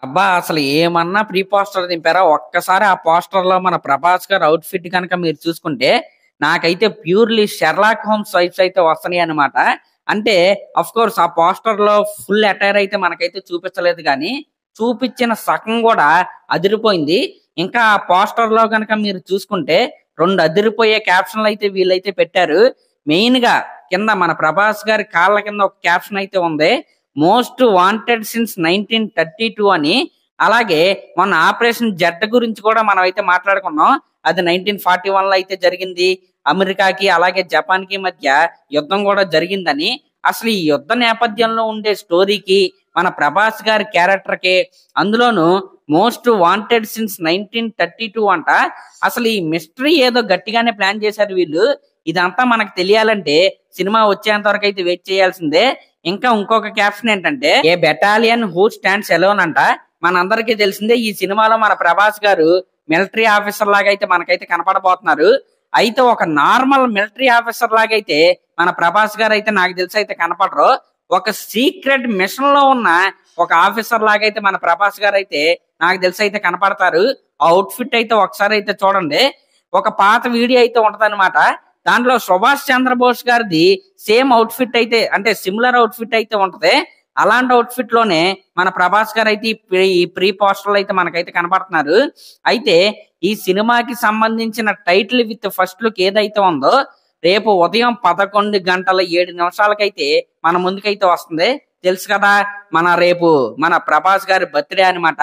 అబ్బా! అసలు ఏమన్నా ప్రీ పోస్టర్ దింపారా? ఒక్కసారి ఆ పోస్టర్‌లో మన 'ప్రభాస్' గారి ఔట్‌ఫిట్ గనక మీరు చూసుకుంటే, నాకైతే ప్యూర్‌లీ 'షెర్లాక్ హోమ్స్' వైబ్స్ అయితే వస్తున్నాయన్నమాట. అంటే ఆఫ్‌కోర్స్ ఆ పోస్టర్‌లో ఫుల్ అటైర్ అయితే మనకైతే చూపించలేదు గానీ, చూపిచ్చిన సగం గూడా అదిరిపోయింది. ఇంకా ఆ పోస్టర్‌లో గనక మీరు చూసుకుంటే, 2 అదిరిపోయే క్యాప్షన్‌లయితే వీళ్ళైతే పెట్టారు. మెయిన్‌గా కింద మన 'ప్రభాస్' గారి కాళ్ళ కింద ఒక క్యాప్షన్ అయితే ఉంది. మోస్ట్ వాంటెడ్ సిన్స్ 1932 అని. అలాగే మొన్న 'ఆపరేషన్ జడ్' గురించి కూడా మనమైతే మాట్లాడుకున్నాం. అది 1941లో అయితే జరిగింది. అమెరికాకి అలాగే జపాన్‌కి మధ్య యుద్ధం గూడా జరిగిందని. అసలు ఈ యుద్ధ నేపథ్యంలో ఉండే స్టోరీకి, మన 'ప్రభాస్' గారి క్యారెక్టర్‌కి అందులోనూ మోస్ట్ వాంటెడ్ సిన్స్ 1932 అంట. అసలు ఈ మిస్టరీ ఏదో గట్టిగానే ప్లాన్ చేశారు వీళ్ళు. ఇదంతా మనకు తెలియాలంటే సినిమా వచ్చేంత వరకైతే వెయిట్ చేయాల్సిందే. ఇంకా ఇంకొక క్యాప్షన్ ఏంటంటే ఏ బెటాలియన్ హూ స్టాండ్స్ ఎలోన్ అంట. మనందరికీ తెలిసిందే ఈ సినిమాలో మన 'ప్రభాస్' గారు మిలిటరీ ఆఫీసర్ లాగా అయితే మనకైతే కనపడబోతున్నారు. అయితే ఒక నార్మల్ మిలిటరీ ఆఫీసర్ లాగైతే మన 'ప్రభాస్' గారు అయితే నాకు తెలిసి అయితే కనపడరు. ఒక సీక్రెట్ మిషన్ లో ఉన్న ఒక ఆఫీసర్ లాగైతే మన 'ప్రభాస్' గారు అయితే నాకు తెలిసి అయితే కనపడతారు. ఆ అవుట్‌ఫిట్ అయితే ఒకసారి అయితే చూడండి. ఒక పాత వీడియో అయితే ఉంటదన్నమాట. దాంట్లో 'సుభాష్ చంద్రబోస్' గారిది సేమ్ అవుట్‌ఫిట్ అయితే అంటే సిమిలర్ అవుట్‌ఫిట్ అయితే ఉంటది. అలాంటి అవుట్‌ఫిట్ లోనే మన 'ప్రభాస్' గారు అయితే ఈ ప్రీ పోస్టర్‌లో అయితే మనకైతే కనపడుతున్నారు. అయితే ఈ సినిమాకి సంబంధించిన టైటిల్ విత్ ఫస్ట్ లుక్ ఏదైతే ఉందో రేపు ఉదయం 11:07 మన ముందుకైతే వస్తుంది. తెలుసు కదా! రేపు మన 'ప్రభాస్' గారి బర్త్‌డే అన్నమాట.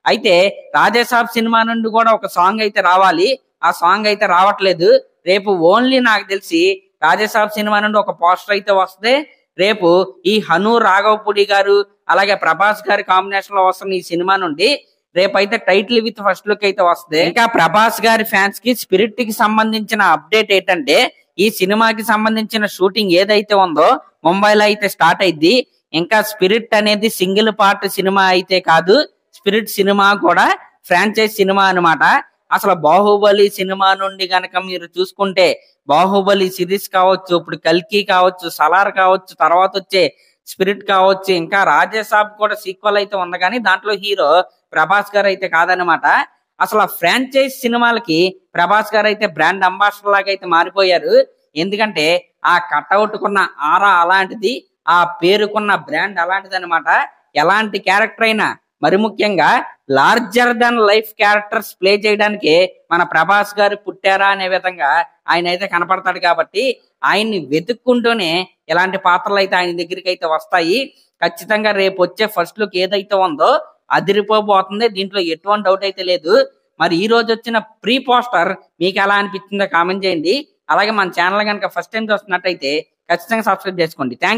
అయితే 'రాజాసాబ్' సినిమా నుండి కూడా ఒక సాంగ్ అయితే రావాలి. ఆ సాంగ్ అయితే రావట్లేదు. రేపు ఓన్లీ నాకు తెలిసి 'రాజాసాబ్' సినిమా నుండి ఒక పోస్టర్ అయితే వస్తది. రేపు ఈ 'హను రాఘవపూడి' గారు అలాగే 'ప్రభాస్' గారి కాంబినేషన్ లో వస్తున్న ఈ సినిమా నుండి రేపైతే టైటిల్ విత్ ఫస్ట్ లుక్ అయితే వస్తది. ఇంకా 'ప్రభాస్' గారి ఫ్యాన్స్ కి 'స్పిరిట్' కి సంబంధించిన అప్డేట్ ఏంటంటే ఈ సినిమాకి సంబంధించిన షూటింగ్ ఏదైతే ఉందో ముంబైలో అయితే స్టార్ట్ అయింది. ఇంకా 'స్పిరిట్' అనేది సింగిల్ పార్ట్ సినిమా అయితే కాదు. 'స్పిరిట్' సినిమా కూడా ఫ్రాంచైజ్ సినిమా అన్నమాట. అసలు 'బాహుబలి' సినిమా నుండి గనక మీరు చూసుకుంటే 'బాహుబలి' సిరీస్ కావచ్చు, ఇప్పుడు 'కల్కి' కావచ్చు, 'సలార్' కావచ్చు, తర్వాత వచ్చే 'స్పిరిట్' కావచ్చు, ఇంకా 'రాజాసాబ్' కూడా సీక్వెల్ అయితే ఉంది కానీ దాంట్లో హీరో 'ప్రభాస్' గారు అయితే కాదనమాట. అసలు ఆ ఫ్రాంచైజ్ సినిమాలకి 'ప్రభాస్' గారు అయితే బ్రాండ్ అంబాసిడర్ లాగా అయితే మారిపోయారు. ఎందుకంటే ఆ కట్అవుట్ కున్న ఆరా అలాంటిది, ఆ పేరుకున్న బ్రాండ్ అలాంటిది అనమాట. ఎలాంటి క్యారెక్టర్ అయినా మరి ముఖ్యంగా larger Dhan life characters play చేయడానికి మన 'ప్రభాస్' గారు పుట్టారా అనే విధంగా ఆయన అయితే కనపడతాడు కాబట్టి ఆయన్ని వెతుక్కుంటూనే ఇలాంటి పాత్రలు అయితే ఆయన దగ్గరికి అయితే వస్తాయి. ఖచ్చితంగా రేపు వచ్చే ఫస్ట్ లుక్ ఏదైతే ఉందో అదిరిపోబోతుంది. దీంట్లో ఎటువంటి డౌట్ అయితే లేదు. మరి ఈ రోజు వచ్చిన ప్రీ పోస్టర్ మీకు ఎలా అనిపించిందో కామెంట్ చేయండి. అలాగే మన ఛానల్ కనుక ఫస్ట్ టైం చూస్తున్నట్టయితే ఖచ్చితంగా సబ్స్క్రైబ్ చేసుకోండి. థ్యాంక్